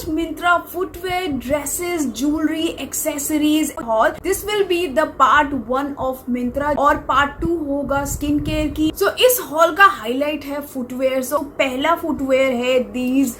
much Myntra footwear, dresses, jewelry, accessories haul. This will be the part 1 of Myntra और part 2 होगा skin care की. So इस hall का highlight है footwear. So पहला footwear है these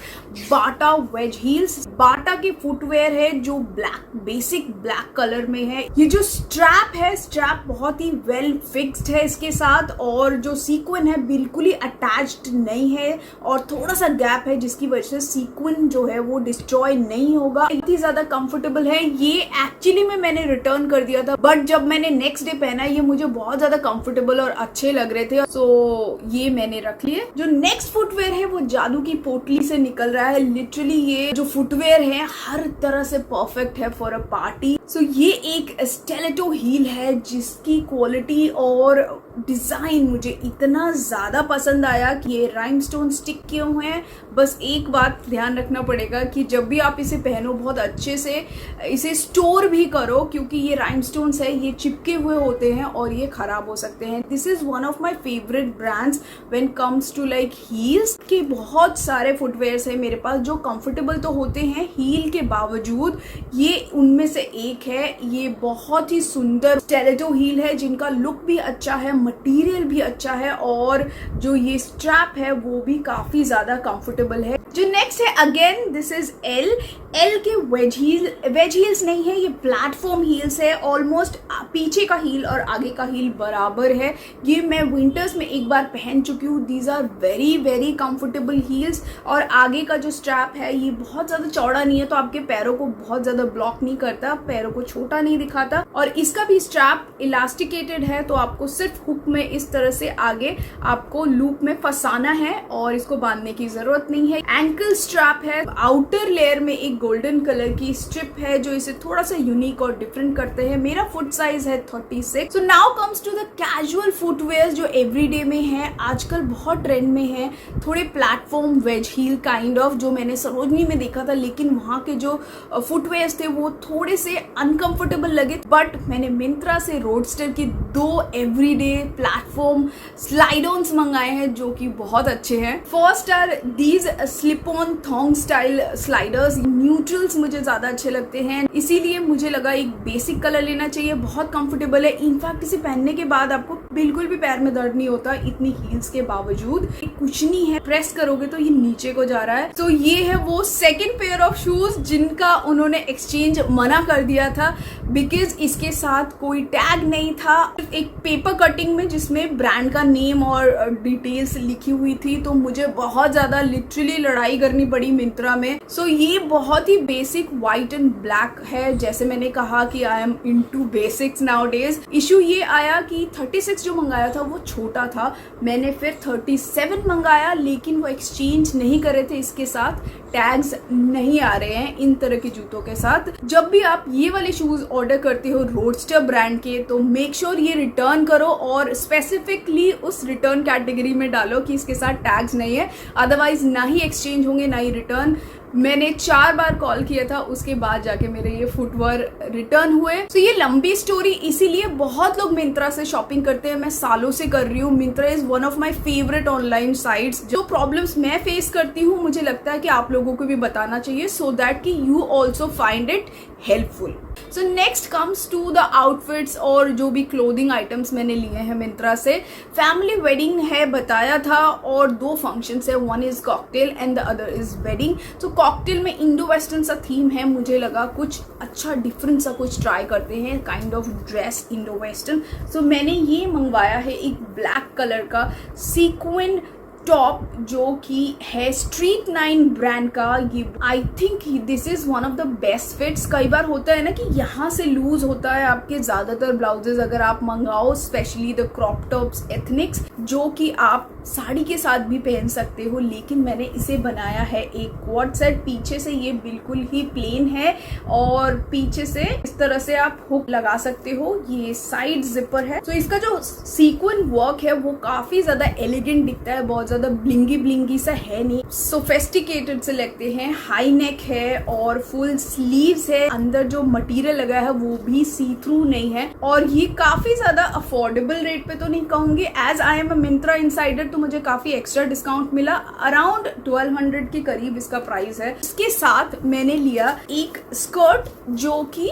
बाटा वेज हील्स. बाटा के फुटवेयर है जो ब्लैक बेसिक ब्लैक कलर में है. ये जो स्ट्रैप है, स्ट्रैप बहुत ही वेल फिक्स्ड है इसके साथ, और जो सीक्वेंस है बिल्कुल ही अटैच्ड नहीं है और थोड़ा सा गैप है जिसकी वजह से सीक्वेंस जो है वो डिस्ट्रॉय नहीं होगा. इतनी ज्यादा कंफर्टेबल है. ये एक्चुअली में मैंने रिटर्न कर दिया था, बट जब मैंने नेक्स्ट डे पहना ये मुझे बहुत ज्यादा कंफर्टेबल और अच्छे लग रहे थे, सो ये मैंने रख लिए. जो नेक्स्ट फुटवेयर है वो जादू की पोटली से निकल रहा है. लिटरली ये जो फुटवेयर है हर तरह से परफेक्ट है फॉर अ पार्टी. सो ये एक स्टिलेटो हील है जिसकी क्वालिटी और डिजाइन मुझे इतना ज्यादा पसंद आया कि ये राइमस्टोन स्टिक किए हुए हैं. बस एक बात ध्यान रखना पड़ेगा कि जब भी आप इसे पहनो बहुत अच्छे से इसे स्टोर भी करो, क्योंकि ये राइमस्टोन्स है, ये चिपके हुए होते हैं और ये खराब हो सकते हैं. This is one of my favourite brands when comes to like heels. के बहुत सारे फुटवेयर्स है मेरे पास जो कंफर्टेबल तो होते हैं हील के बावजूद. ये उनमें से एक है. ये बहुत ही सुंदर स्टिलेटो हील है जिनका लुक भी अच्छा है, मटेरियल भी अच्छा है, और जो ये स्ट्रैप है वो भी काफी ज्यादा कंफर्टेबल है. जो नेक्स्ट है अगेन दिस इज एल के वेज हील्स नहीं है, ये प्लेटफॉर्म हील्स है. ऑलमोस्ट पीछे का हील और आगे का हील बराबर है. ये मैं विंटर्स में एक बार पहन चुकी हूँ. These are very very comfortable heels. और आगे का जो स्ट्रैप है ये बहुत ज्यादा चौड़ा नहीं है, तो आपके पैरों को बहुत ज्यादा ब्लॉक नहीं करता, पैरों को छोटा नहीं दिखाता. और इसका भी स्ट्रैप इलास्टिकेटेड है, तो आपको सिर्फ हुक में इस तरह से आगे आपको लूप में फंसाना है और इसको बांधने की जरूरत नहीं है. एंकल स्ट्रैप है. आउटर लेयर में एक गोल्डन कलर की स्ट्रिप है जो इसे थोड़ा सा यूनिक और डिफरेंट करते हैं. मेरा फुट साइज है 36. So now comes to the casual footwear जो एवरीडे में है, आजकल बहुत ट्रेंड में है. थोड़े platform wedge heel kind of, जो मैंने सरोजनी में देखा था, लेकिन वहां के जो फुटवेयर्स थे वो थोड़े से अनकंफर्टेबल लगे. बट मैंने मिंत्रा से रोडस्टर की 2 एवरीडे प्लेटफॉर्म स्लाइड ऑन्स मंगाए हैं जो कि बहुत अच्छे हैं. First are these slip on thong style sliders. Neutrals मुझे ज्यादा अच्छे लगते हैं, इसीलिए मुझे लगा एक बेसिक कलर लेना चाहिए. बहुत कंफर्टेबल है. इनफैक्ट इसे पहनने के बाद आपको बिल्कुल भी पैर में दर्द नहीं होता इतनी हील्स के बावजूद. कुछ नहीं है, प्रेस करोगे तो ये नीचे को जा रहा है. तो ये है वो सेकेंड पेयर ऑफ शूज जिनका उन्होंने एक्सचेंज मना कर दिया था बिकॉज इसके साथ कोई टैग नहीं था. एक पेपर कटिंग में जिसमें ब्रांड का नेम और डिटेल्स लिखी हुई थी, तो मुझे बहुत ज्यादा लिटरली लड़ाई करनी पड़ी मिंत्रा में. सो ये बहुत ही बेसिक व्हाइट एंड ब्लैक है. जैसे मैंने कहा कि I am into basics now days. Issue ये आया कि 36 जो मंगाया था वो छोटा था, मैंने फिर 37 मंगाया, लेकिन वो एक्सचेंज नहीं कर रहे थे. इसके साथ टैग्स नहीं आ रहे हैं इन तरह के जूतों के साथ. जब भी आप ये वाले शूज ऑर्डर करते हो रोडस्टर ब्रांड के, तो मेक श्योर ये रिटर्न करो और स्पेसिफिकली उस रिटर्न कैटेगरी में डालो कि इसके साथ टैग्स नहीं है. अदरवाइज ना ही एक्सचेंज होंगे ना ही रिटर्न. मैंने 4 बार कॉल किया था, उसके बाद जाके मेरे ये फुटवेयर रिटर्न हुए. तो ये लंबी स्टोरी, इसीलिए बहुत लोग मिंत्रा से शॉपिंग करते हैं. मैं सालों से कर रही हूँ. Myntra is one of my favourite online sites. जो प्रॉब्लम्स मैं फेस करती हूँ मुझे लगता है कि आप लोगों को भी बताना चाहिए, सो दैट कि you also find it helpful. So next comes to the outfits और जो भी क्लोथिंग आइटम्स मैंने लिए हैं मिंत्रा से. फैमिली वेडिंग है बताया था, और 2 फंक्शंस है. One is cocktail and the other is wedding. तो कॉकटेल में इंडो वेस्टर्न सा थीम है. मुझे लगा कुछ अच्छा डिफरेंट सा कुछ ट्राई करते हैं, kind of dress Indo western. So मैंने ये मंगवाया है एक ब्लैक कलर का सीक्वेंट टॉप जो कि है स्ट्रीट 9 ब्रांड का. ये I think this is one of the best fits. कई बार होता है ना कि यहाँ से लूज होता है आपके ज्यादातर ब्लाउजेस अगर आप मंगाओ, specially the crop tops ethnics, जो कि आप साड़ी के साथ भी पहन सकते हो. लेकिन मैंने इसे बनाया है एक क्वाड सेट. पीछे से ये बिल्कुल ही प्लेन है और पीछे से इस तरह से आप हुक लगा सकते हो. ये साइड जिपर है. तो इसका जो सीक्वेंट वर्क है वो काफी ज्यादा एलिगेंट दिखता है, बहुत ज्यादा ब्लिंगी सा है नहीं, सोफिस्टिकेटेड से लगते हैं. हाई नेक है और फुल स्लीव्स है. अंदर जो मटेरियल लगा है वो भी सी थ्रू नहीं है, और ये काफी ज्यादा अफोर्डेबल रेट पे तो नहीं कहूंगी. As I am a Myntra insider तो मुझे काफ़ी एक्स्ट्रा डिस्काउंट मिला, अराउंड 1200 के करीब इसका प्राइस है। इसके साथ मैंने लिया एक स्कर्ट जो कि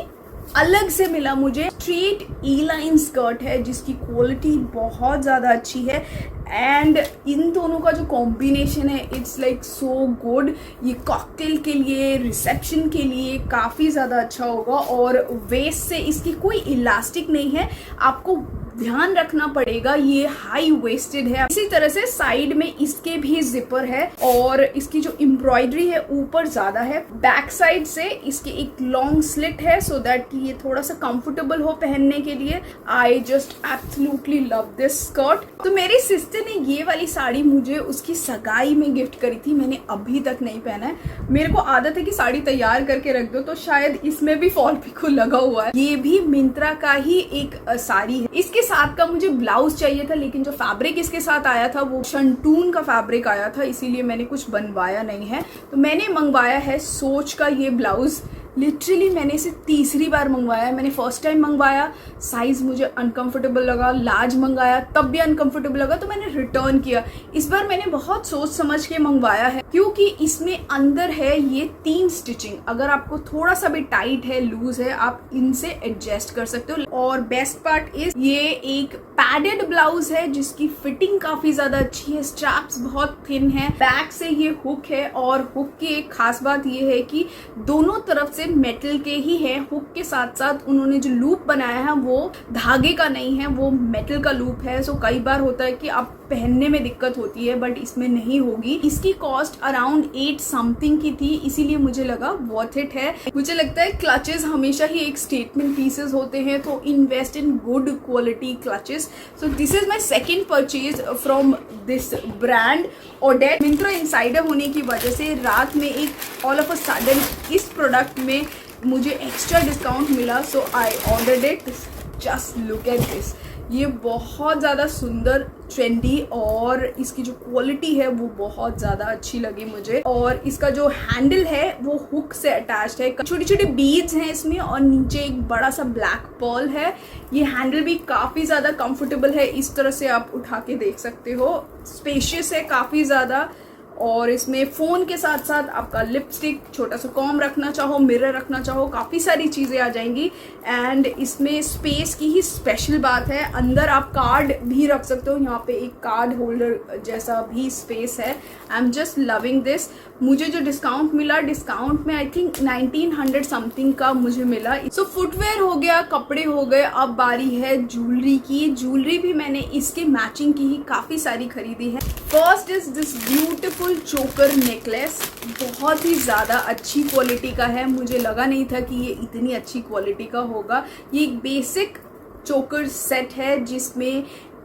अलग से मिला मुझे, स्ट्रेट ई लाइन स्कर्ट है जिसकी क्वालिटी बहुत ज़्यादा अच्छी है एंड इन दोनों का जो कॉम्बिनेशन है इट्स लाइक सो गुड। ये कॉकटेल के लिए, रिसेप्शन के लिए काफ़ी ज़्यादा अच्छा होगा। और वेस्ट से इसकी कोई इलास्टिक नहीं है, आपको ध्यान रखना पड़ेगा, ये हाई वेस्टेड है। इसी तरह से साइड में इसके भी जिपर है और इसकी जो एम्ब्रॉयडरी है ऊपर ज्यादा है। बैक साइड से इसके एक लॉन्ग स्लिट है सो दैट कि ये थोड़ा सा कंफर्टेबल हो पहनने के लिए। I just absolutely love this skirt. तो मेरी सिस्टर ने ये वाली साड़ी मुझे उसकी सगाई में गिफ्ट करी थी, मैंने अभी तक नहीं पहना है। मेरे को आदत है कि साड़ी तैयार करके रख दो, तो शायद इसमें भी फॉल पिको लगा हुआ है। ये भी मिंत्रा का ही एक साड़ी है। इसके साथ का मुझे ब्लाउज चाहिए था, लेकिन जो फैब्रिक इसके साथ आया था वो शंटून का फैब्रिक आया था, इसीलिए मैंने कुछ बनवाया नहीं है। तो मैंने मंगवाया है सोच का ये ब्लाउज। लिटरली मैंने इसे तीसरी बार मंगवाया है। मैंने फर्स्ट टाइम मंगवाया, साइज मुझे अनकंफर्टेबल लगा, लार्ज मंगाया तब भी अनकंफर्टेबल लगा, तो मैंने रिटर्न किया। इस बार मैंने बहुत सोच समझ के मंगवाया है क्योंकि इसमें अंदर है ये 3 स्टिचिंग। अगर आपको थोड़ा सा भी टाइट है, लूज है, आप इनसे एडजस्ट कर सकते हो। और बेस्ट पार्ट इज ये एक पैडेड ब्लाउज है जिसकी फिटिंग काफी ज्यादा अच्छी है, स्ट्रैप्स बहुत थिन है, बैक से ये हुक है और हुक की एक खास बात ये है कि दोनों तरफ से मेटल के ही है। हुक के साथ साथ उन्होंने जो लूप बनाया है वो धागे का नहीं है, वो मेटल का लूप है। सो कई बार होता है कि आप पहनने में दिक्कत होती है, बट इसमें नहीं होगी। इसकी कॉस्ट अराउंड 8 समथिंग की थी, इसीलिए मुझे लगा वर्थ इट है। मुझे लगता है क्लचेस हमेशा ही एक स्टेटमेंट पीसेस होते हैं, तो invest in good quality clutches. So this is my second purchase from this brand Odette. Myntra insider होने की वजह से रात में एक ऑल ऑफ अ सडन इस प्रोडक्ट में मुझे एक्स्ट्रा डिस्काउंट मिला, so I ordered it. Just look at this, ये बहुत ज़्यादा सुंदर, ट्रेंडी और इसकी जो क्वालिटी है वो बहुत ज़्यादा अच्छी लगी मुझे। और इसका जो हैंडल है वो हुक से अटैच्ड है, छोटी छोटी बीड्स हैं इसमें और नीचे एक बड़ा सा ब्लैक पर्ल है। ये हैंडल भी काफ़ी ज़्यादा कंफर्टेबल है, इस तरह से आप उठा के देख सकते हो। स्पेशियस है काफ़ी ज़्यादा और इसमें फ़ोन के साथ साथ आपका लिपस्टिक, छोटा सा कॉम रखना चाहो, मिरर रखना चाहो, काफ़ी सारी चीज़ें आ जाएंगी। एंड इसमें स्पेस की ही स्पेशल बात है, अंदर आप कार्ड भी रख सकते हो, यहाँ पे एक कार्ड होल्डर जैसा भी स्पेस है। I am just loving this. मुझे जो डिस्काउंट मिला, डिस्काउंट में आई थिंक 1900 समथिंग का मुझे मिला। सो फुटवेयर हो गया, कपड़े हो गए, अब बारी है ज्वेलरी की। ज्वेलरी भी मैंने इसके मैचिंग की ही काफ़ी सारी खरीदी है। फर्स्ट इज दिस ब्यूटिफुल चोकर नेकलेस, बहुत ही ज़्यादा अच्छी क्वालिटी का है। मुझे लगा नहीं था कि ये इतनी अच्छी क्वालिटी का होगा। ये एक बेसिक चोकर सेट है जिसमें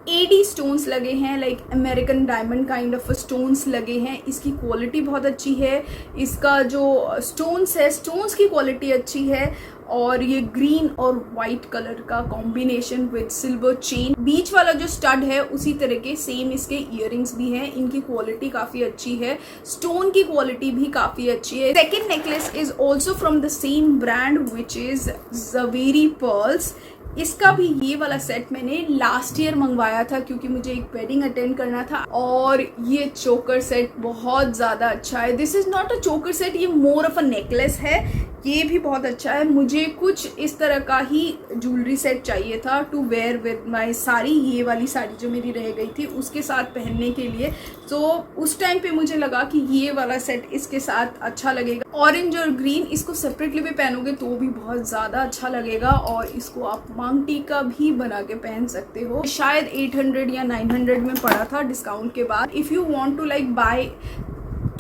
80 स्टोन्स लगे हैं, like American diamond kind of stones लगे हैं। इसकी क्वालिटी बहुत अच्छी है, इसका जो स्टोन्स है, स्टोन्स की क्वालिटी अच्छी है। और ये ग्रीन और वाइट कलर का कॉम्बिनेशन विद सिल्वर चेन, बीच वाला जो स्टड है उसी तरह के सेम इसके इयररिंग्स भी हैं। इनकी क्वालिटी काफ़ी अच्छी है, स्टोन की क्वालिटी भी काफ़ी अच्छी है। Second necklace is also from the same brand which is Zaveri pearls. इसका भी ये वाला सेट मैंने लास्ट ईयर मंगवाया था क्योंकि मुझे एक वेडिंग अटेंड करना था। और ये चोकर सेट बहुत ज़्यादा अच्छा है। दिस इज़ नॉट अ चोकर सेट, ये मोर ऑफ अ नेकलेस है। ये भी बहुत अच्छा है। मुझे कुछ इस तरह का ही ज्वेलरी सेट चाहिए था to wear with my sari, ये वाली साड़ी जो मेरी रह गई थी उसके साथ पहनने के लिए। तो उस टाइम पे मुझे लगा कि ये वाला सेट इसके साथ अच्छा लगेगा। ऑरेंज और ग्रीन, इसको सेपरेटली भी पहनोगे तो भी बहुत ज़्यादा अच्छा लगेगा और इसको आप मांग टीका भी बना के पहन सकते हो। शायद 800 या 900 में पड़ा था डिस्काउंट के बाद। If you want to like buy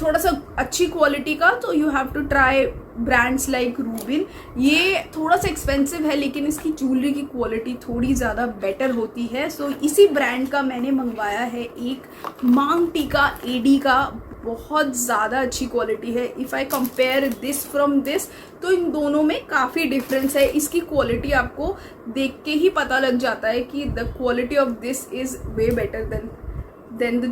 थोड़ा सा अच्छी क्वालिटी का, तो you have to try brands like Rubans. ये थोड़ा सा एक्सपेंसिव है लेकिन इसकी ज्वेलरी की क्वालिटी थोड़ी ज़्यादा बेटर होती है। सो इसी ब्रांड का मैंने मंगवाया है एक मांग टीका एडी का, बहुत ज़्यादा अच्छी क्वालिटी है। If I compare this from this, तो इन दोनों में काफ़ी डिफरेंस है। इसकी क्वालिटी आपको देख के ही पता लग जाता है कि the quality of this is way better than the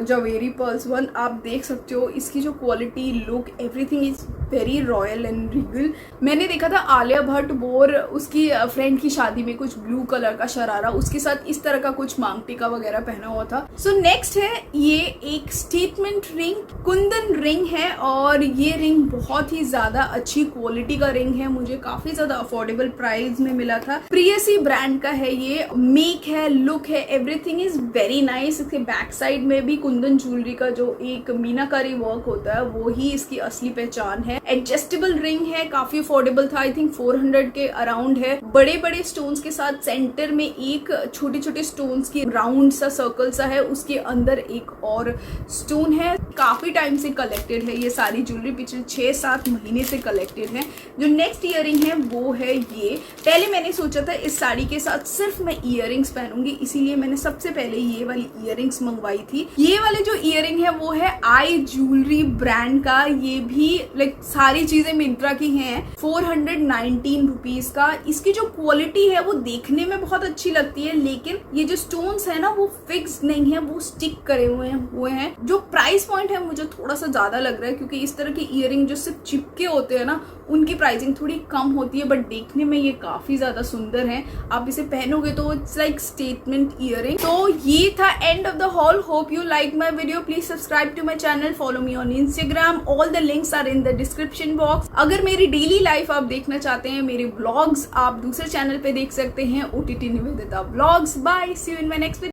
Zaveri pearls one. आप देख सकते हो इसकी जो quality, look, everything is very royal and regal. मैंने देखा था आलिया भट्ट वोर उसकी फ्रेंड की शादी में कुछ ब्लू कलर का शरारा, उसके साथ इस तरह का कुछ मांग टीका वगैरह पहना हुआ था। सो नेक्स्ट है ये एक स्टेटमेंट रिंग, कुंदन रिंग है और ये रिंग बहुत ही ज्यादा अच्छी क्वालिटी का रिंग है, मुझे काफी ज्यादा अफोर्डेबल प्राइस में मिला था। प्रियसी ब्रांड का है ये, मेक है, लुक है, एवरीथिंग इज वेरी नाइस। इसके बैक साइड में भी कुंदन ज्वेलरी का जो एक मीनाकारी वर्क होता है वो ही इसकी असली पहचान है। एडजस्टेबल रिंग है, काफी अफोर्डेबल था, आई थिंक 400 के अराउंड है। बड़े बड़े स्टोन्स के साथ सेंटर में एक छोटे छोटे स्टोन्स की राउंड सा सर्कल सा है, उसके अंदर एक और स्टोन है। काफी टाइम से कलेक्टेड है ये सारी ज्वेलरी, पिछले 6-7 महीने से कलेक्टेड है। जो नेक्स्ट इयरिंग है वो है ये। पहले मैंने सोचा था इस साड़ी के साथ सिर्फ मैं इयरिंग्स पहनूंगी, इसीलिए मैंने सबसे पहले ये वाली इयरिंग्स मंगवाई थी। ये वाले जो इयरिंग है वो है आई ज्वेलरी ब्रांड का, ये भी लाइक सारी चीजें मिंत्रा की हैं। 419 रुपीज का। इसकी जो क्वालिटी है वो देखने में बहुत अच्छी लगती है, लेकिन ये जो स्टोन्स है ना वो फिक्स नहीं है, वो स्टिक करे हुए हैं। जो प्राइस पॉइंट है मुझे थोड़ा सा ज्यादा लग रहा है, क्योंकि इस तरह के इयरिंग जो सिर्फ चिपके होते हैं ना उनकी प्राइसिंग थोड़ी कम होती है, बट देखने में ये काफी ज्यादा सुंदर है। आप इसे पहनोगे तो इट्स लाइक स्टेटमेंट इयरिंग। तो ये था end of the haul. Hope you like my video. Please subscribe to my channel, follow me on Instagram, all the links are in the description box. अगर मेरी डेली लाइफ आप देखना चाहते हैं, मेरे व्लॉग्स आप दूसरे चैनल पे देख सकते हैं, OTT Nivedita vlogs. Bye, see you in my next video.